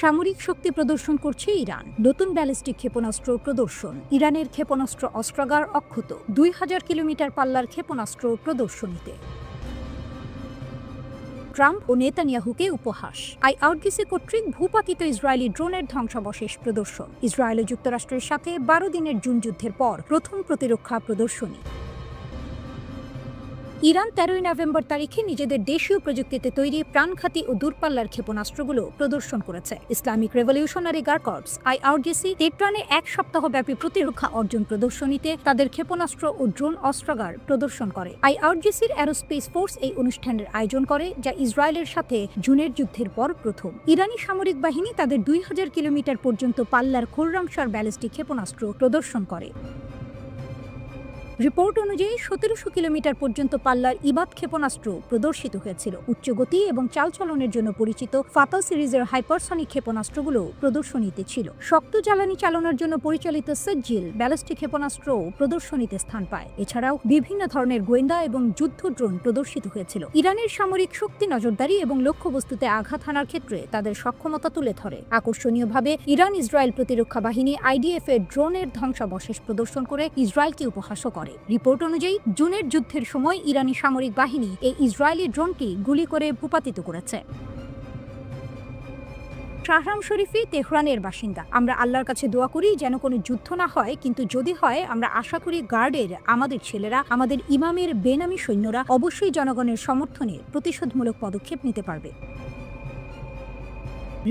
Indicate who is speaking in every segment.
Speaker 1: সামরিক শক্তি প্রদর্শন করছে ইরান। নতুন ব্যালিস্টিক ক্ষেপণাস্ত্র প্রদর্শন। ইরানের ক্ষেপণাস্ত্র অস্ত্রাগার অক্ষত। 2000 কিলোমিটার পাল্লার ক্ষেপণাস্ত্র প্রদর্শনীতে। ট্রাম্প ও নেতানিয়াহুকে উপহাস। আইআরজিসি কর্তৃক ভূপাতিত ইসরায়েলি ড্রোনের ধ্বংসাবশেষ প্রদর্শন। ইসরায়েল ও যুক্তরাষ্ট্রের সাথে 12 দিনের জুন যুদ্ধের পর প্রথম প্রতিরক্ষা প্রদর্শনী। ইরান 13 নভেম্বর তারিখে নিজেদের দেশীয় প্রযুক্তিতে তৈরি প্রাণঘাতী ও দূরপাল্লার ক্ষেপণাস্ত্রগুলো প্রদর্শন করেছে। Islamic revolutionary guard corps IRGC তেহরানে এক সপ্তাহব্যাপী প্রতিরক্ষা অর্জন প্রদর্শনীতে তাদের ক্ষেপণাস্ত্র ও ড্রোন অস্ত্রাগার প্রদর্শন করে। আইআরজিসির অ্যারোস্পেস ফোর্স এই অনুষ্ঠানের আয়োজন করে, যা ইসরায়েলের সাথে জুনের যুদ্ধের পর প্রথম। ইরানি সামরিক বাহিনী তাদের 2000 কিলোমিটার পর্যন্ত পাল্লার খোররামশার ব্যালিস্টিক ক্ষেপণাস্ত্র প্রদর্শন করে। রিপোর্ট অনুযায়ী 1700 কিলোমিটার পর্যন্ত পাল্লার ইবাদ ক্ষেপণাস্ত্র প্রদর্শিত হয়েছিল। উচ্চগতি এবং চালচলনের জন্য পরিচিত ফাতা সিরিজের হাইপারসনিক ক্ষেপণাস্ত্রগুলো প্রদর্শনীতে ছিল। শক্ত জ্বালানি চালনার জন্য পরিচালিত সজ্জিল ব্যালিস্টিক ক্ষেপণাস্ত্রও প্রদর্শনীতে স্থান পায়। এছাড়াও বিভিন্ন ধরনের গোয়েন্দা এবং যুদ্ধ ড্রোন প্রদর্শিত হয়েছিল। ইরানের সামরিক শক্তি নজরদারি এবং লক্ষ্যবস্তুতে আঘাত হানার ক্ষেত্রে তাদের সক্ষমতা তুলে ধরে। আকর্ষণীয়ভাবে ইরান ইসরায়েল প্রতিরক্ষা বাহিনী আইডিএফ এর ড্রোনের ধ্বংসাবশেষ প্রদর্শন করে ইসরায়েলকে উপহাসও করে। রিপোর্ট অনুযায়ী জুনের যুদ্ধের সময় ইরানি সামরিক বাহিনী এই ইসরায়েলি ড্রোনটি গুলি করে ভূপাতিত করেছে। শাহরাম শরীফি তেহরানের বাসিন্দা। আমরা আল্লাহর কাছে দোয়া করি যেন কোনো যুদ্ধ না হয়, কিন্তু যদি হয় আমরা আশা করি গার্ডের আমাদের ছেলেরা, আমাদের ইমামের বেনামি সৈন্যরা অবশ্যই জনগণের সমর্থনে প্রতিশোধমূলক পদক্ষেপ নিতে পারবে।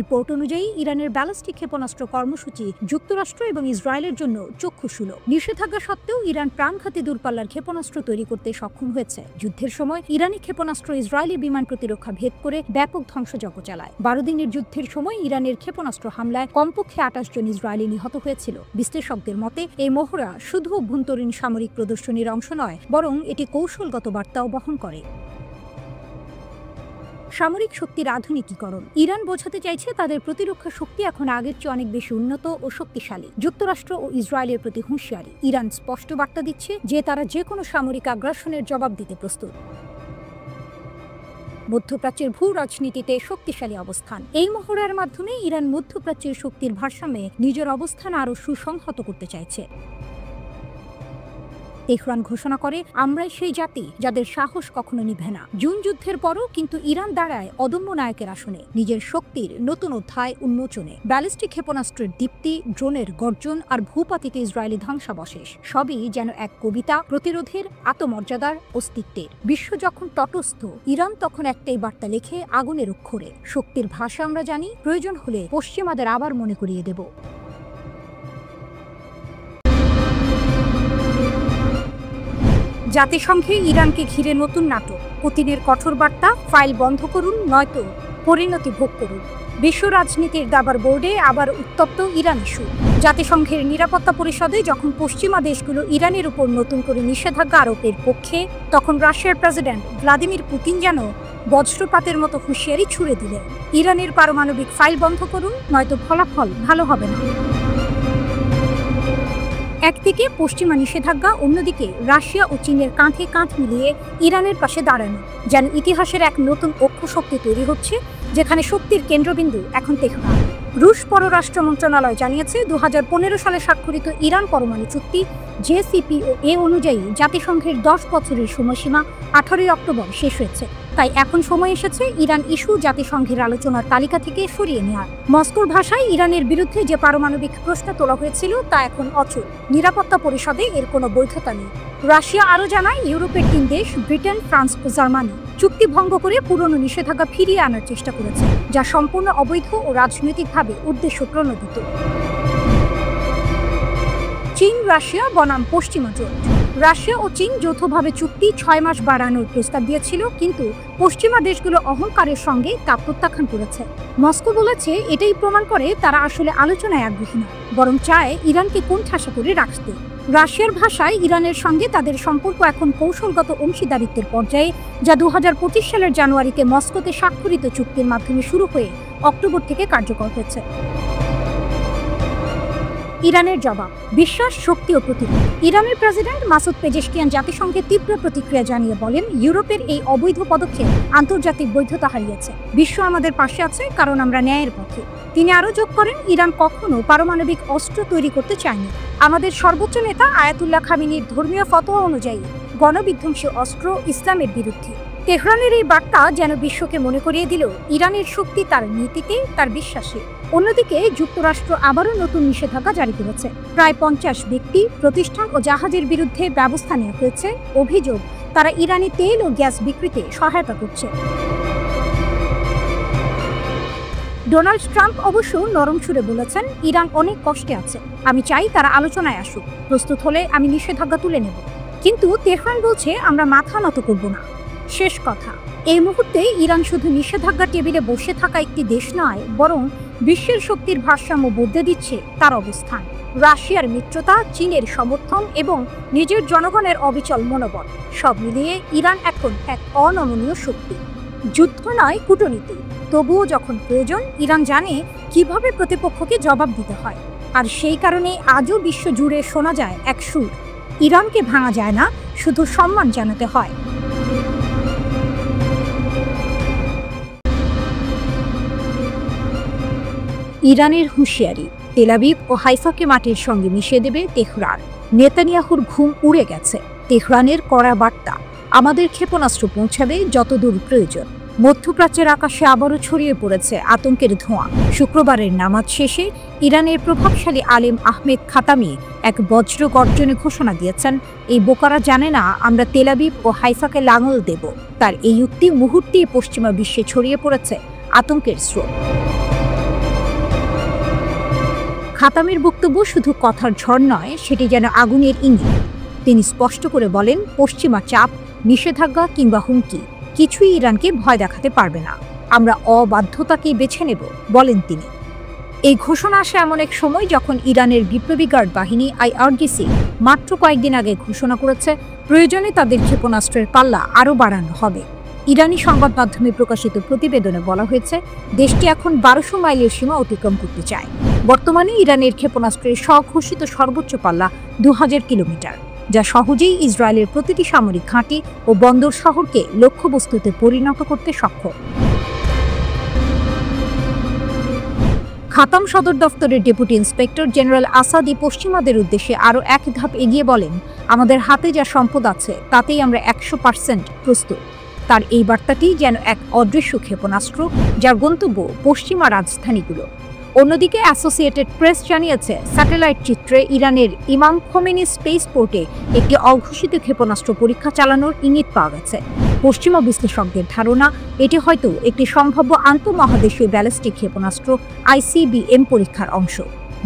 Speaker 1: রিপোর্ট অনুযায়ী ইরানের ব্যালিস্টিক ক্ষেপণাস্ত্র কর্মসূচি যুক্তরাষ্ট্র এবং ইসরায়েলের জন্য চক্ষুশূলক। নিষেধাজ্ঞা সত্ত্বেও ইরান প্রাণঘাতী দূরপাল্লার ক্ষেপণাস্ত্র তৈরি করতে সক্ষম হয়েছে। যুদ্ধের সময় ইরানি ক্ষেপণাস্ত্র ইসরায়েলি বিমান প্রতিরক্ষা ভেদ করে ব্যাপক ধ্বংসযজ্ঞ চালায়। 12 দিনের যুদ্ধের সময় ইরানের ক্ষেপণাস্ত্র হামলায় কমপক্ষে 28 জন ইসরায়েলি নিহত হয়েছিল। বিশ্লেষকদের মতে এই মহড়া শুধু অভ্যন্তরীণ সামরিক প্রদর্শনীর অংশ নয়, বরং এটি কৌশলগত বার্তাও বহন করে। সামরিক শক্তির আধুনিকীকরণ। ইরান বোঝাতে চাইছে তাদের প্রতিরক্ষা শক্তি এখন আগের চেয়ে অনেক বেশি উন্নত ও শক্তিশালী। যুক্তরাষ্ট্র ও ইসরায়েলের প্রতি হুঁশিয়ারি। ইরান স্পষ্ট বার্তা দিচ্ছে যে তারা যে কোনো সামরিক আগ্রাসনের জবাব দিতে প্রস্তুত। মধ্যপ্রাচ্যের ভূ রাজনীতিতে শক্তিশালী অবস্থান। এই মহড়ার মাধ্যমে ইরান মধ্যপ্রাচ্যের শক্তির ভারসাম্যে নিজের অবস্থান আরও সুসংহত করতে চাইছে। তেহরান ঘোষণা করে, আমরাই সেই জাতি যাদের সাহস কখনো নিভে না। জুন যুদ্ধের পরও কিন্তু ইরান দাঁড়ায় অদম্য নায়কের আসনে, নিজের শক্তির নতুন অধ্যায় উন্মোচনে। ব্যালিস্টিক ক্ষেপণাস্ত্রের দীপ্তি, ড্রোনের গর্জন আর ভূপাতিত ইসরায়েলি ধ্বংসাবশেষ সবই যেন এক কবিতা, প্রতিরোধের, আত্মমর্যাদার, অস্তিত্বের। বিশ্ব যখন তটস্থ, ইরান তখন একটাই বার্তা লেখে আগুনের অক্ষরে, শক্তির ভাষা আমরা জানি, প্রয়োজন হলে পশ্চিমাদের আবার মনে করিয়ে দেব। জাতিসংঘে ইরানকে ঘিরে নতুন নাটক। পুতিনের কঠোর বার্তা, ফাইল বন্ধ করুন নয়তো পরিণতি ভোগ করুন। বিশ্ব রাজনীতির দাবার বোর্ডে আবার উত্তপ্ত ইরান ইস্যু। জাতিসংঘের নিরাপত্তা পরিষদে যখন পশ্চিমা দেশগুলো ইরানের উপর নতুন করে নিষেধাজ্ঞা আরোপের পক্ষে, তখন রাশিয়ার প্রেসিডেন্ট ভ্লাদিমির পুতিন যেন বজ্রপাতের মতো হুঁশিয়ারি ছুড়ে দিলেন, ইরানের পারমাণবিক ফাইল বন্ধ করুন নয়তো ফলাফল ভালো হবে না। একদিকে পশ্চিমা নিষেধাজ্ঞা, অন্যদিকে রাশিয়া ও চীনের কাঁধে কাঁধ মিলিয়ে ইরানের পাশে দাঁড়ানো, যেন ইতিহাসের এক নতুন অক্ষশক্তি তৈরি হচ্ছে, যেখানে শক্তির কেন্দ্রবিন্দু এখন তেহরান। রুশ পররাষ্ট্র মন্ত্রণালয় জানিয়েছে 2015 সালে স্বাক্ষরিত ইরান পরমাণু চুক্তি JCPOA অনুযায়ী জাতিসংঘের 10 বছরের সময়সীমা 18 অক্টোবর শেষ হয়েছে। তাই এখন সময় এসেছে ইরান ইস্যু জাতিসংঘের আলোচনার তালিকা থেকে সরিয়ে নেওয়ার। মস্কোর ভাষায় ইরানের বিরুদ্ধে যে পারমাণবিক প্রশ্ন তোলা হয়েছিল তা এখন অচল। নিরাপত্তা পরিষদে এর কোনো বৈধতা নেই। রাশিয়া আরও জানায়, ইউরোপের 3 দেশ ব্রিটেন, ফ্রান্স ও জার্মানি চুক্তি ভঙ্গ করে পুরনো নিষেধাজ্ঞা ফিরিয়ে আনার চেষ্টা করেছে, যা সম্পূর্ণ অবৈধ ও রাজনৈতিকভাবে উদ্দেশ্য প্রণোদিত। চীন রাশিয়া বনাম পশ্চিমা জোট। রাশিয়া ও চীন যৌথভাবে চুক্তি 6 মাস বাড়ানোর প্রস্তাব দিয়েছিল, কিন্তু পশ্চিমা দেশগুলো অহংকারের সঙ্গে তা প্রত্যাখ্যান করেছে। মস্কো বলেছে এটাই প্রমাণ করে তারা আসলে আলোচনায় আগ্রহী নয়, বরং চায় ইরানকে কোণঠাসা করে রাখতে। রাশিয়ার ভাষায় ইরানের সঙ্গে তাদের সম্পর্ক এখন কৌশলগত অংশীদারিত্বের পর্যায়ে, যা 2025 সালের জানুয়ারিতে মস্কোতে স্বাক্ষরিত চুক্তির মাধ্যমে শুরু হয়ে অক্টোবর থেকে কার্যকর হয়েছে। ইরানের জবাব, বিশ্বাস, শক্তি ও প্রতিরোধ। ইরানের প্রেসিডেন্ট মাসুদ পেজেশকিয়ান জাতিসংঘে তীব্র প্রতিক্রিয়া জানিয়ে বলেন, ইউরোপের এই অবৈধ পদক্ষেপ আন্তর্জাতিক বৈধতা হারিয়েছে। বিশ্ব আমাদের পাশে আছে কারণ আমরা ন্যায়ের পথে। তিনি আরও যোগ করেন, ইরান কখনো পারমাণবিক অস্ত্র তৈরি করতে চায়নি। আমাদের সর্বোচ্চ নেতা আয়াতুল্লাহ খামেনির ধর্মীয় ফতোয়া অনুযায়ী গণবিধ্বংসী অস্ত্র ইসলামের বিরুদ্ধে। তেহরানের এই বার্তা যেন বিশ্বকে মনে করিয়ে দিল ইরানের শক্তি তার নীতিতে, তার বিশ্বাসে। অন্যদিকে যুক্তরাষ্ট্র আবারও নতুন নিষেধাজ্ঞা জারি করেছে। প্রায় 50 ব্যক্তি, প্রতিষ্ঠান ও জাহাজের বিরুদ্ধে ব্যবস্থা নেওয়া হয়েছে। অভিযোগ, তারা ইরানি তেল ও গ্যাস বিক্রিতে সহায়তা করছে। ডোনাল্ড ট্রাম্প অবশ্য নরম সুরে বলেছেন, ইরান অনেক কষ্টে আছে, আমি চাই তারা আলোচনায় আসুক, প্রস্তুত হলে আমি নিষেধাজ্ঞা তুলে নেব। কিন্তু তেহরান বলছে, আমরা মাথা নত করব না। শেষ কথা, এই মুহূর্তে ইরান শুধু নিষেধাজ্ঞা টেবিলে বসে থাকা একটি দেশ নয়, বরং বিশ্বের শক্তির ভারসাম্য বদলে দিচ্ছে তার অবস্থান। রাশিয়ার মিত্রতা, চীনের সমর্থন এবং নিজের জনগণের অবিচল মনোবল, সব মিলিয়ে ইরান এখন এক অনমনীয় শক্তি। যুদ্ধ নয়, কূটনীতি। তবুও যখন প্রয়োজন, ইরান জানে কিভাবে প্রতিপক্ষকে জবাব দিতে হয়। আর সেই কারণে আজও বিশ্ব জুড়ে শোনা যায় এক সুর, ইরানকে ভাঙা যায় না, শুধু সম্মান জানাতে হয়। ইরানের হুঁশিয়ারি, তেল আবিব ও হাইফাকে মাটির সঙ্গে মিশিয়ে দেবে তেহরান। নেতানিয়াহুর ঘুম উড়ে গেছে। তেহরানের কড়া বার্তা, আমাদের ক্ষেপণাস্ত্র পৌঁছাবে যতদূর প্রয়োজন। মধ্যপ্রাচ্যের আকাশে আবারও ছড়িয়ে পড়েছে আতঙ্কের ধোঁয়া। শুক্রবারের নামাজ শেষে ইরানের প্রভাবশালী আলেম আহমেদ খাতামি এক বজ্র গর্জনে ঘোষণা দিয়েছেন, এই বোকারা জানে না আমরা তেল আবিব ও হাইফাকে লাঙল দেব। তার এই উক্তি মুহূর্তেই পশ্চিমা বিশ্বে ছড়িয়ে পড়েছে আতঙ্কের স্রোত। খাতামির বক্তব্য শুধু কথার ঝড় নয়, সেটি যেন আগুনের ইঙ্গিত। তিনি স্পষ্ট করে বলেন, পশ্চিমা চাপ, নিষেধাজ্ঞা কিংবা হুমকি কিছুই ইরানকে ভয় দেখাতে পারবে না। আমরা অবাধ্যতাকেই বেছে নেব, বলেন তিনি। এই ঘোষণা আসে এমন এক সময় যখন ইরানের বিপ্লবী গার্ড বাহিনী আইআরজিসি মাত্র কয়েকদিন আগে ঘোষণা করেছে, প্রয়োজনে তাদের ক্ষেপণাস্ত্রের পাল্লা আরও বাড়ানো হবে। ইরানি সংবাদ মাধ্যমে প্রকাশিত প্রতিবেদনে বলা হয়েছে, দেশটি এখন 1200 মাইলের সীমা অতিক্রম করতে চায়। বর্তমানে ইরানের ক্ষেপণাস্ত্রের স্বঘোষিত সর্বোচ্চ পাল্লা 2000 কিলোমিটার, যা সহজেই ইসরায়েলের প্রতিটি সামরিক ঘাঁটি ও বন্দর শহরকে লক্ষ্যবস্তুতে পরিণত করতে সক্ষম। খাতাম সদর দফতরের ডেপুটি ইন্সপেক্টর জেনারেল আসাদি পশ্চিমাদের উদ্দেশ্যে আরও এক ধাপ এগিয়ে বলেন, আমাদের হাতে যা সম্পদ আছে তাতেই আমরা 100% প্রস্তুত। তার এই বার্তাটি যেন এক অদৃশ্য ক্ষেপণাস্ত্র, যার গন্তব্য পশ্চিমা রাজধানীগুলো। অন্যদিকে অ্যাসোসিয়েটেড প্রেস জানিয়েছে, স্যাটেলাইট চিত্রে ইরানের ইমাম খোমেনি স্পেস পোর্টে একটি অঘোষিত ক্ষেপণাস্ত্র পরীক্ষা চালানোর ইঙ্গিত পাওয়া গেছে। পশ্চিমা বিশ্লেষকদের ধারণা, এটি হয়তো একটি সম্ভাব্য আন্তঃমহাদেশীয় ব্যালিস্টিক ক্ষেপণাস্ত্র ICBM পরীক্ষার অংশ।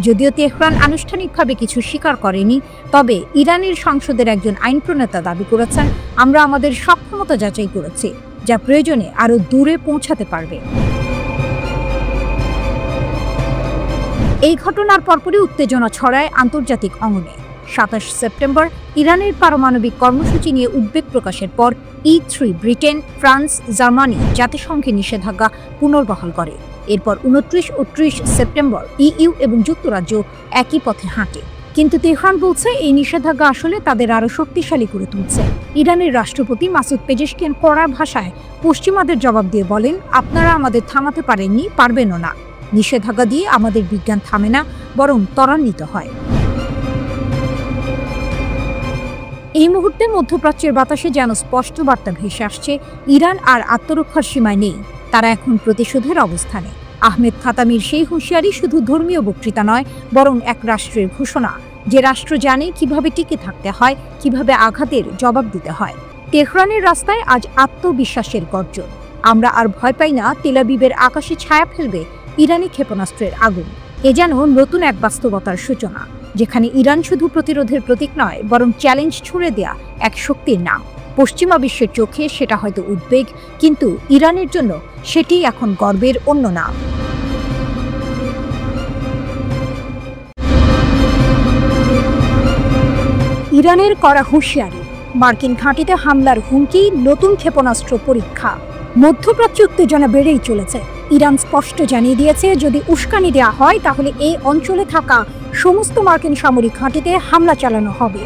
Speaker 1: যদিও তেহরান আনুষ্ঠানিকভাবে কিছু স্বীকার করেনি, তবে ইরানের সংসদের একজন আইন প্রণেতা দাবি করেছেন, আমরা আমাদের সক্ষমতা যাচাই করেছি, যা প্রয়োজনে আরও দূরে পৌঁছাতে পারবে। এই ঘটনার পরপরই উত্তেজনা ছড়ায় আন্তর্জাতিক অঙ্গনে। 27 সেপ্টেম্বর ইরানের পারমাণবিক কর্মসূচি নিয়ে উদ্বেগ প্রকাশের পর E3 ব্রিটেন, ফ্রান্স, জার্মানি জাতিসংঘে নিষেধাজ্ঞা পুনর্বহাল করে। এরপর 29 ও 30 সেপ্টেম্বর EU এবং যুক্তরাজ্য একই পথে হাঁটে। কিন্তু তেহরান বলছে, এই নিষেধাজ্ঞা আসলে তাদের আরও শক্তিশালী করে তুলছে। ইরানের রাষ্ট্রপতি মাসুদ পেজেশকিয়ান কড়া ভাষায় পশ্চিমাদের জবাব দিয়ে বলেন, আপনারা আমাদের থামাতে পারেননি, পারবেনও না। নিষেধাজ্ঞা দিয়ে আমাদের বিজ্ঞান থামে না, বরং ত্বরান্বিত হয়। এই মুহূর্তে মধ্যপ্রাচ্যের বাতাসে যেন স্পষ্ট বার্তা ভেসে আসছে, ইরান আর আত্মরক্ষার সীমায় নেই, তারা এখন প্রতিশোধের অবস্থানে। আহমেদ খাতামির সেই হুঁশিয়ারি শুধু ধর্মীয় বক্তৃতা নয়, বরং এক রাষ্ট্রের ঘোষণা, যে রাষ্ট্র জানে কিভাবে টিকে থাকতে হয়, কিভাবে আঘাতের জবাব দিতে হয়। তেহরানের রাস্তায় আজ আত্মবিশ্বাসের গর্জন। আমরা আর ভয় পাই না, তেল আবিবের আকাশে ছায়া ফেলবে ইরানি ক্ষেপণাস্ত্রের আগুন। এ যেন নতুন এক বাস্তবতার সূচনা, যেখানে ইরান শুধু প্রতিরোধের প্রতীক নয়, বরং চ্যালেঞ্জ ছুড়ে দেয়া এক শক্তির নাম। পশ্চিমা বিশ্বের চোখে সেটা হয়তো উদ্বেগ, কিন্তু ইরানের জন্য সেটি এখন গর্বের অন্য নাম। ইরানের কড়া হুঁশিয়ারি, মার্কিন ঘাঁটিতে হামলার হুমকি, নতুন ক্ষেপণাস্ত্র পরীক্ষা। মধ্যপ্রাচ্য উত্তেজনা বেড়েই চলেছে। ইরান স্পষ্ট জানিয়ে দিয়েছে, যদি উস্কানি দেওয়া হয় তাহলে এই অঞ্চলে থাকা সমস্ত মার্কিন সামরিক ঘাঁটিতে হামলা চালানো হবে।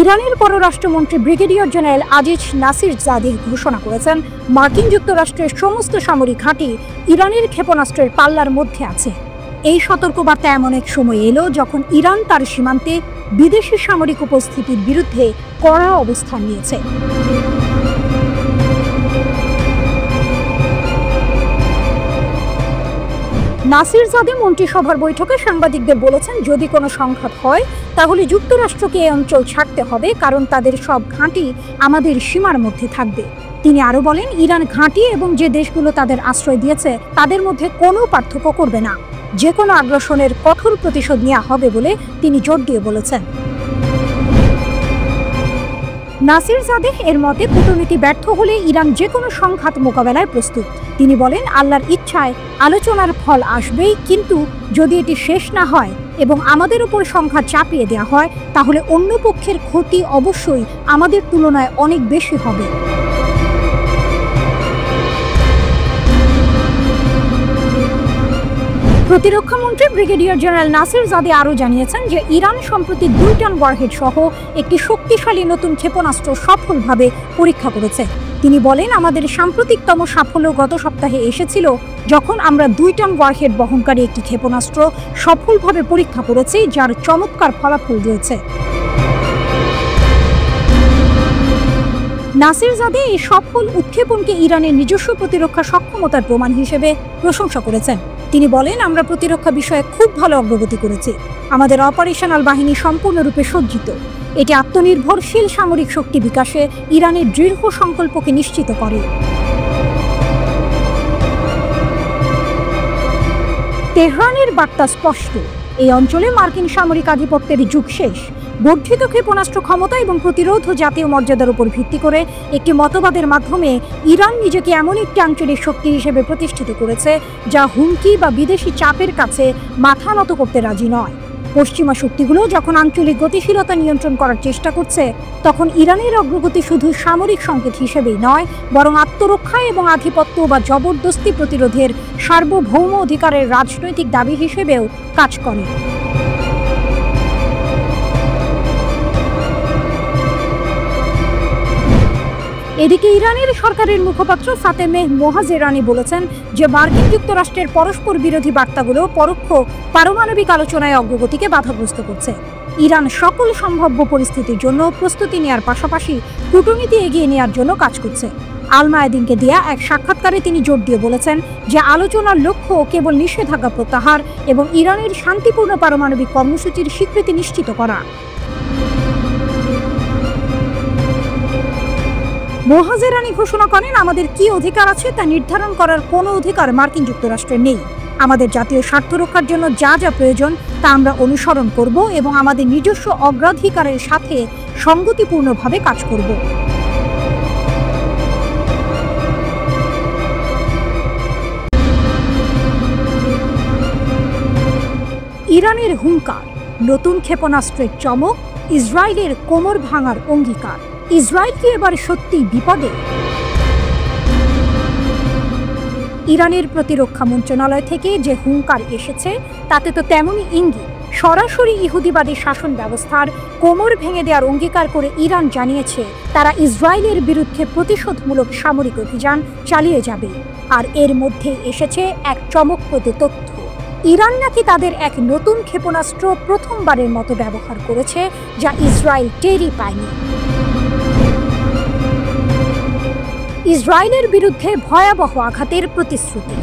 Speaker 1: ইরানের পররাষ্ট্রমন্ত্রী ব্রিগেডিয়ার জেনারেল আজিজ নাসিরজাদেহ ঘোষণা করেছেন, মার্কিন যুক্তরাষ্ট্রের সমস্ত সামরিক ঘাঁটি ইরানের ক্ষেপণাস্ত্রের পাল্লার মধ্যে আছে। এই সতর্কবার্তা এমন এক সময় এলো যখন ইরান তার সীমান্তে বিদেশি সামরিক উপস্থিতির বিরুদ্ধে কড়া অবস্থান নিয়েছে। নাসিরজাদেহ মন্ত্রিসভার বৈঠকে সাংবাদিকদের বলেছেন, যদি কোনো সংঘাত হয় তাহলে যুক্তরাষ্ট্রকে এই অঞ্চল ছাড়তে হবে, কারণ তাদের সব ঘাঁটি আমাদের সীমার মধ্যে থাকবে। তিনি আরও বলেন, ইরান ঘাঁটি এবং যে দেশগুলো তাদের আশ্রয় দিয়েছে তাদের মধ্যে কোনো পার্থক্য করবে না। যে কোনো আগ্রাসনের কঠোর প্রতিশোধ নেওয়া হবে বলে তিনি জোর দিয়ে বলেছেন। নাসিরজাদেহ এর মতে, কূটনীতি ব্যর্থ হলে ইরান যে কোনো সংঘাত মোকাবেলায় প্রস্তুত। তিনি বলেন, আল্লাহর ইচ্ছায় আলোচনার ফল আসবেই, কিন্তু যদি এটি শেষ না হয় এবং আমাদের উপর সংঘাত চাপিয়ে দেওয়া হয় তাহলে অন্য পক্ষের ক্ষতি অবশ্যই আমাদের তুলনায় অনেক বেশি হবে। প্রতিরক্ষামন্ত্রী ব্রিগেডিয়ার জেনারেল নাসিরজাদেহ আরও জানিয়েছেন যে ইরান সম্প্রতি 2 টন ওয়ারহেড সহ একটি শক্তিশালী নতুন ক্ষেপণাস্ত্র সফলভাবে পরীক্ষা করেছে। তিনি বলেন, আমাদের সাম্প্রতিকতম সাফল্য গত সপ্তাহে এসেছিল যখন আমরা 2 টন ওয়ারহেড বহনকারী একটি ক্ষেপণাস্ত্র সফলভাবে পরীক্ষা করেছি, যার চমৎকার ফলাফল রয়েছে। নাসিরজাদেহ এই সফল উৎক্ষেপণকে ইরানের নিজস্ব প্রতিরক্ষা সক্ষমতার প্রমাণ হিসেবে প্রশংসা করেছেন। তিনি বলেন, আমরা প্রতিরক্ষা বিষয়ে খুব ভালো অগ্রগতি করেছি। আমাদের অপারেশনাল বাহিনী সম্পূর্ণরূপে সজ্জিত। এটি আত্মনির্ভরশীল সামরিক শক্তি বিকাশে ইরানের দৃঢ় সংকল্পকে নিশ্চিত করে। তেহরানের বার্তা স্পষ্ট, এই অঞ্চলে মার্কিন সামরিক আধিপত্যের যুগ শেষ। বর্ধিত ক্ষেপণাস্ত্র ক্ষমতা এবং প্রতিরোধ জাতীয় মর্যাদার উপর ভিত্তি করে একটি মতবাদের মাধ্যমে ইরান নিজেকে এমন একটি আঞ্চলিক শক্তি হিসেবে প্রতিষ্ঠিত করেছে যা হুমকি বা বিদেশি চাপের কাছে মাথা নত করতে রাজি নয়। পশ্চিমা শক্তিগুলো যখন আঞ্চলিক গতিশীলতা নিয়ন্ত্রণ করার চেষ্টা করছে, তখন ইরানের অগ্রগতি শুধু সামরিক সংকেত হিসেবেই নয়, বরং আত্মরক্ষা এবং আধিপত্য বা জবরদস্তি প্রতিরোধের সার্বভৌম অধিকারের রাজনৈতিক দাবি হিসেবেও কাজ করে। এদিকে ইরানের সরকারের মুখপাত্র ফাতেমেহ মোহাজেরানি বলেছেন যে মার্কিন যুক্তরাষ্ট্রের পরস্পর বিরোধী বার্তাগুলো পরোক্ষ পারমাণবিক আলোচনায় অগ্রগতিকে বাধাগ্রস্ত করছে। ইরান সকল সম্ভাব্য পরিস্থিতির জন্য প্রস্তুতি নেওয়ার পাশাপাশি কূটনীতি এগিয়ে নেওয়ার জন্য কাজ করছে। আল মায়াদিনকে দেয়া এক সাক্ষাৎকারে তিনি জোর দিয়ে বলেছেন যে আলোচনার লক্ষ্য কেবল নিষেধাজ্ঞা প্রত্যাহার এবং ইরানের শান্তিপূর্ণ পারমাণবিক কর্মসূচির স্বীকৃতি নিশ্চিত করা। মোহাজেরানি ঘোষণা করেন, আমাদের কি অধিকার আছে তা নির্ধারণ করার কোনো অধিকার মার্কিন যুক্তরাষ্ট্রের নেই। আমাদের জাতীয় স্বার্থ রক্ষার জন্য যা যা প্রয়োজন তা আমরা অনুসরণ করব এবং আমাদের নিজস্ব অগ্রাধিকারের সাথে সঙ্গতিপূর্ণভাবে কাজ করব। ইরানের হুঙ্কার, নতুন ক্ষেপণাস্ত্রের চমক, ইসরায়েলের কোমর ভাঙার অঙ্গীকার। ইসরায়েল কি এবার সত্যি বিপদে? ইরানের প্রতিরক্ষা মন্ত্রণালয় থেকে যে হুঙ্কার এসেছে তাতে তো তেমনই ইঙ্গিত। সরাসরি ইহুদিবাদী শাসন ব্যবস্থার কোমর ভেঙে দেওয়ার অঙ্গীকার করে ইরান জানিয়েছে তারা ইসরায়েলের বিরুদ্ধে প্রতিশোধমূলক সামরিক অভিযান চালিয়ে যাবে। আর এর মধ্যে এসেছে এক চমকপ্রদ তথ্য, ইরান নাকি তাদের এক নতুন ক্ষেপণাস্ত্র প্রথমবারের মতো ব্যবহার করেছে, যা ইসরায়েল টেরই পায়নি। ইসরায়েলের বিরুদ্ধে ভয়াবহ আঘাতের প্রতিশ্রুতি।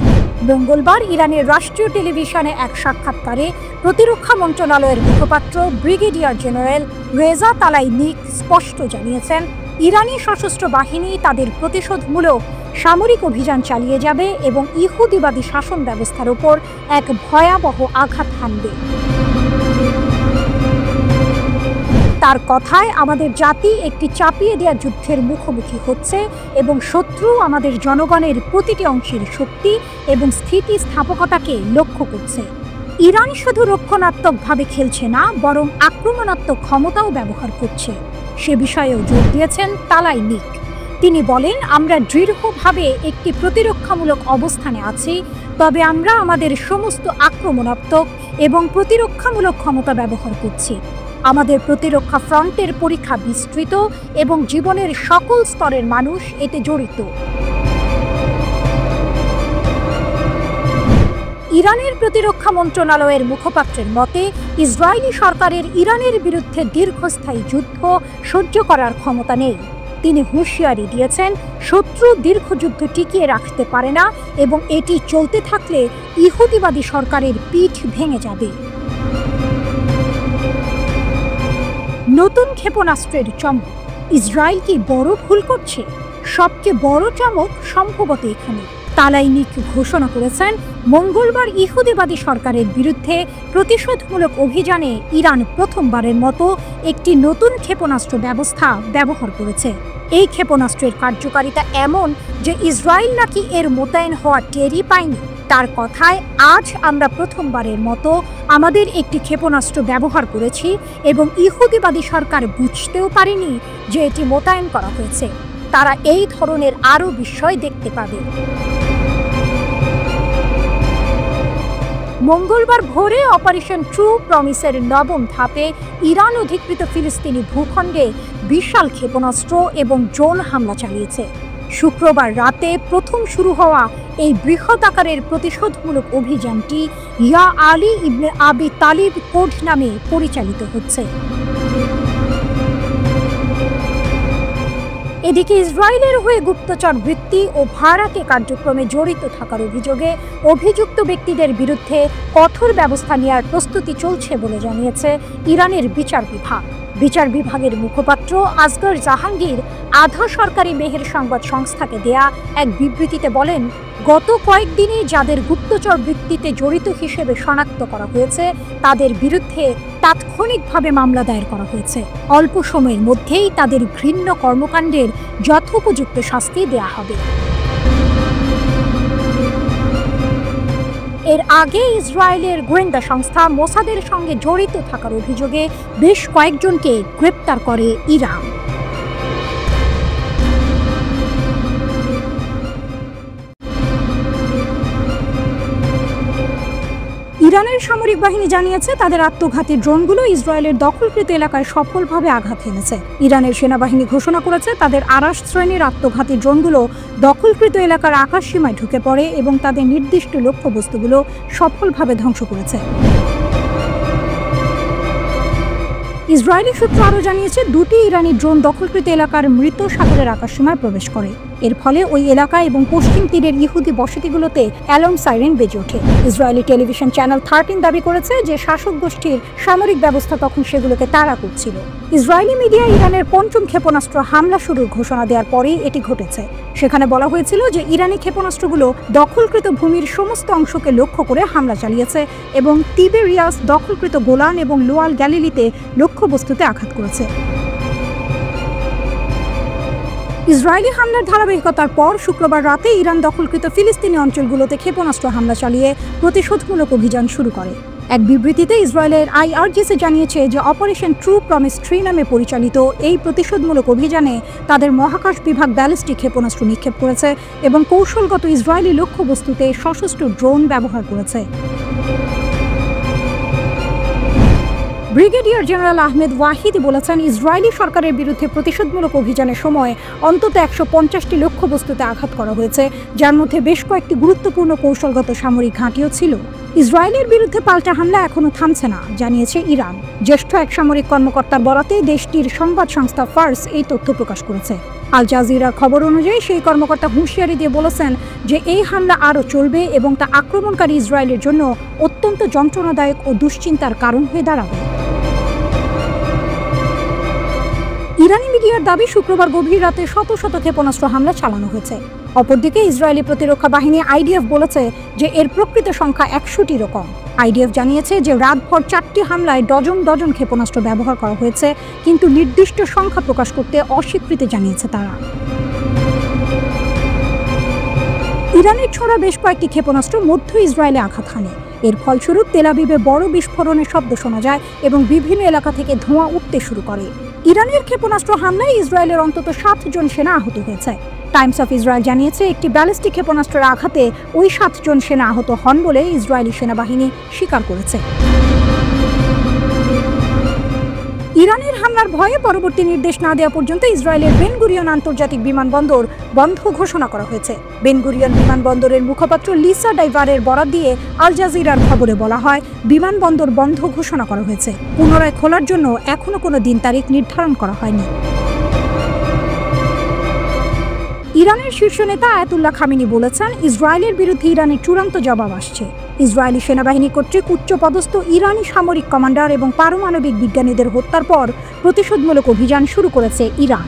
Speaker 1: মঙ্গলবার ইরানের রাষ্ট্রীয় টেলিভিশনে এক সাক্ষাৎকারে প্রতিরক্ষা মন্ত্রণালয়ের মুখপাত্র ব্রিগেডিয়ার জেনারেল রেজা তালাইনিক স্পষ্ট জানিয়েছেন, ইরানি সশস্ত্র বাহিনী তাদের প্রতিশোধমূলক সামরিক অভিযান চালিয়ে যাবে এবং ইহুদিবাদী শাসন ব্যবস্থার উপর এক ভয়াবহ আঘাত হানবে। তার কথায়, আমাদের জাতি একটি চাপিয়ে দেওয়া যুদ্ধের মুখোমুখি হচ্ছে এবং শত্রু আমাদের জনগণের প্রতিটি অংশের শক্তি এবং স্থিতিস্থাপকতাকে লক্ষ্য করছে। ইরান শুধু রক্ষণাত্মকভাবে খেলছে না, বরং আক্রমণাত্মক ক্ষমতাও ব্যবহার করছে। সে বিষয়েও জোর দিয়েছেন তালাইনিক। তিনি বলেন, আমরা দৃঢ়ভাবে একটি প্রতিরক্ষামূলক অবস্থানে আছি তবে আমরা আমাদের সমস্ত আক্রমণাত্মক এবং প্রতিরক্ষামূলক ক্ষমতা ব্যবহার করছি। আমাদের প্রতিরক্ষা ফ্রন্টের পরীক্ষা বিস্তৃত এবং জীবনের সকল স্তরের মানুষ এতে জড়িত। ইরানের প্রতিরক্ষা মন্ত্রণালয়ের মুখপাত্রের মতে, ইসরায়েলি সরকারের ইরানের বিরুদ্ধে দীর্ঘস্থায়ী যুদ্ধ সহ্য করার ক্ষমতা নেই। তিনি হুঁশিয়ারি দিয়েছেন, শত্রু দীর্ঘযুদ্ধ টিকিয়ে রাখতে পারে না এবং এটি চলতে থাকলে ইহুদিবাদী সরকারের পিঠ ভেঙে যাবে। নতুন ক্ষেপণাস্ত্রের চমক, ইসরায়েল কি বড় ভুল করছে? সবচেয়ে বড় চমক সম্ভবত এখানে। তালাইনিক ঘোষণা করেছেন, মঙ্গলবার ইহুদিবাদী সরকারের বিরুদ্ধে প্রতিশোধমূলক অভিযানে ইরান প্রথমবারের মতো একটি নতুন ক্ষেপণাস্ত্র ব্যবস্থা ব্যবহার করেছে। এই ক্ষেপণাস্ত্রের কার্যকারিতা এমন যে ইসরায়েল নাকি এর মোতায়েন হওয়া টেরই পায়নি। তার কথায়, আজ আমরা প্রথমবারের মতো আমাদের একটি ক্ষেপণাস্ত্র ব্যবহার করেছি এবং ইহুদিবাদী সরকার বুঝতেও পারেনি যে এটি মোতায়েন করা হয়েছে। তারা এই ধরনের আরও বিষয় দেখতে পাবে। মঙ্গলবার ভোরে অপারেশন ট্রু প্রমিসের নবম ধাপে ইরান অধিকৃত ফিলিস্তিনি ভূখণ্ডে বিশাল ক্ষেপণাস্ত্র এবং ড্রোন হামলা চালিয়েছে। শুক্রবার রাতে প্রথম শুরু হওয়া এই বৃহৎ আকারের প্রতিশোধমূলক অভিযানটি ইয়া আলী ইবনে আবি তালিব কোড নামে পরিচালিত হচ্ছে। এদিকে ইসরায়েলের হয়ে গুপ্তচর বৃত্তি ও ভাড়াটে কার্যক্রমে জড়িত থাকার অভিযোগে অভিযুক্ত ব্যক্তিদের বিরুদ্ধে কঠোর ব্যবস্থা নেওয়ার প্রস্তুতি চলছে বলে জানিয়েছে ইরানের বিচার বিভাগ। বিচার বিভাগের মুখপাত্র আসগর জাহাঙ্গীর আধা সরকারি মেহের সংবাদ সংস্থাকে দেয়া এক বিবৃতিতে বলেন, গত কয়েকদিনে যাদের গুপ্তচর বৃত্তিতে জড়িত হিসেবে শনাক্ত করা হয়েছে তাদের বিরুদ্ধে তাৎক্ষণিকভাবে মামলা দায়ের করা হয়েছে। অল্প সময়ের মধ্যেই তাদের ঘৃণ্য কর্মকাণ্ডের যথোপযুক্ত শাস্তি দেয়া হবে। এর আগে ইসরায়েলের গোয়েন্দা সংস্থা মোসাদের সঙ্গে জড়িত থাকার অভিযোগে বেশ কয়েকজনকে গ্রেপ্তার করে ইরান। ইরানের সামরিক বাহিনী জানিয়েছে তাদের আত্মঘাতী ড্রোনগুলো ইসরায়েলের দখলকৃত এলাকায় সফলভাবে আঘাত হেনেছে। ইরানের সেনাবাহিনী ঘোষণা করেছে তাদের আরাস শ্রেণীর আত্মঘাতী ড্রোনগুলো দখলকৃত এলাকার আকাশসীমায় ঢুকে পড়ে এবং তাদের নির্দিষ্ট লক্ষ্যবস্তুগুলো সফলভাবে ধ্বংস করেছে। ইসরায়েলি সূত্র আরও জানিয়েছে, দুটি ইরানি ড্রোন দখলকৃত এলাকার মৃত সাগরের আকাশসীমায় প্রবেশ করে। এর ফলে ওই এলাকা এবং পশ্চিম তীরের ইহুদি বসতিগুলোতে অ্যালার্ম সাইরেন বেজে ওঠে। ইসরায়েলি টেলিভিশন চ্যানেল 13 দাবি করেছে যে শাসক গোষ্ঠীর সামরিক ব্যবস্থা তখন সেগুলোকে তাড়া করছিল। ইসরায়েলি মিডিয়া ইরানের পঞ্চম ক্ষেপণাস্ত্র হামলা শুরুর ঘোষণা দেওয়ার পরেই এটি ঘটেছে। সেখানে বলা হয়েছিল যে ইরানি ক্ষেপণাস্ত্রগুলো দখলকৃত ভূমির সমস্ত অংশকে লক্ষ্য করে হামলা চালিয়েছে এবং তিবেরিয়াস, দখলকৃত গোলান এবং লোয়াল গ্যালিলিতে লক্ষ্যবস্তুতে আঘাত করেছে। ইসরায়েলি হামলার ধারাবাহিকতার পর শুক্রবার রাতে ইরান দখলকৃত ফিলিস্তিনি অঞ্চলগুলোতে ক্ষেপণাস্ত্র হামলা চালিয়ে প্রতিশোধমূলক অভিযান শুরু করে। এক বিবৃতিতে ইসরায়েলের আইআরজিসি জানিয়েছে যে অপারেশন ট্রু প্রমিস 3 নামে পরিচালিত এই প্রতিশোধমূলক অভিযানে তাদের মহাকাশ বিভাগ ব্যালিস্টিক ক্ষেপণাস্ত্র নিক্ষেপ করেছে এবং কৌশলগত ইসরায়েলি লক্ষ্যবস্তুতে সশস্ত্র ড্রোন ব্যবহার করেছে। ব্রিগেডিয়ার জেনারেল আহমেদ ওয়াহিদি বলেছেন, ইসরায়েলি সরকারের বিরুদ্ধে প্রতিশোধমূলক অভিযানের সময় অন্তত 150টি লক্ষ্যবস্তুতে আঘাত করা হয়েছে, যার মধ্যে বেশ কয়েকটি গুরুত্বপূর্ণ কৌশলগত সামরিক ঘাঁটিও ছিল। ইসরায়েলের বিরুদ্ধে পাল্টা হামলা এখনও থামছে না, জানিয়েছে ইরান। জ্যেষ্ঠ এক সামরিক কর্মকর্তার বরাতে দেশটির সংবাদ সংস্থা ফার্স এই তথ্য প্রকাশ করেছে। আল জাজিরার খবর অনুযায়ী সেই কর্মকর্তা হুঁশিয়ারি দিয়ে বলেছেন যে এই হামলা আরও চলবে এবং তা আক্রমণকারী ইসরায়েলের জন্য অত্যন্ত যন্ত্রণাদায়ক ও দুশ্চিন্তার কারণ হয়ে দাঁড়াবে। ইরানি মিডিয়ার দাবি, শুক্রবার গভীর রাতে শত শত ক্ষেপণাস্ত্র হামলা চালানো হয়েছে। অপরদিকে ইসরায়েলি প্রতিরক্ষা বাহিনী আইডিএফ বলেছে যে এর প্রকৃত সংখ্যা 100টিরও কম। আইডিএফ জানিয়েছে যে রাতভর 4টি হামলায় ডজন ডজন ক্ষেপণাস্ত্র ব্যবহার করা হয়েছে, কিন্তু নির্দিষ্ট সংখ্যা প্রকাশ করতে অস্বীকৃতি জানিয়েছে তারা। ইরানের ছোড়া বেশ কয়েকটি ক্ষেপণাস্ত্র মধ্য ইসরায়েলে আঘাত হানে। এর ফলস্বরূপ তেল আবিবে বড় বিস্ফোরণের শব্দ শোনা যায় এবং বিভিন্ন এলাকা থেকে ধোঁয়া উঠতে শুরু করে। ইরানের ক্ষেপণাস্ত্র হামলায় ইসরায়েলের অন্তত 7 জন সেনা আহত হয়েছে। টাইমস অফ ইসরায়েল জানিয়েছে, একটি ব্যালিস্টিক ক্ষেপণাস্ত্রের আঘাতে ওই 7 জন সেনা আহত হন বলে ইসরায়েলি সেনাবাহিনী স্বীকার করেছে। ইরানের হামলার ভয়ে পরবর্তী নির্দেশ না দেওয়া পর্যন্ত ইসরায়েলের বেন গুরিয়ন আন্তর্জাতিক বিমানবন্দর বন্ধ ঘোষণা করা হয়েছে। বেন গুরিয়ন বিমানবন্দরের মুখপাত্র লিসা ডাইভারের বরাত দিয়ে আল জাজিরার খবরে বলা হয়, বিমানবন্দর বন্ধ ঘোষণা করা হয়েছে। পুনরায় খোলার জন্য এখনো কোনো দিন তারিখ নির্ধারণ করা হয়নি। ইরানের শীর্ষ নেতা আয়াতুল্লাহ খামেনি বলেছেন, ইসরায়েলের বিরুদ্ধে ইরানের চূড়ান্ত জবাব আসছে। ইসরায়েলি সেনাবাহিনী কর্তৃক উচ্চপদস্থ ইরানি সামরিক কমান্ডার এবং পারমাণবিক বিজ্ঞানীদের হত্যার পর প্রতিশোধমূলক অভিযান শুরু করেছে ইরান।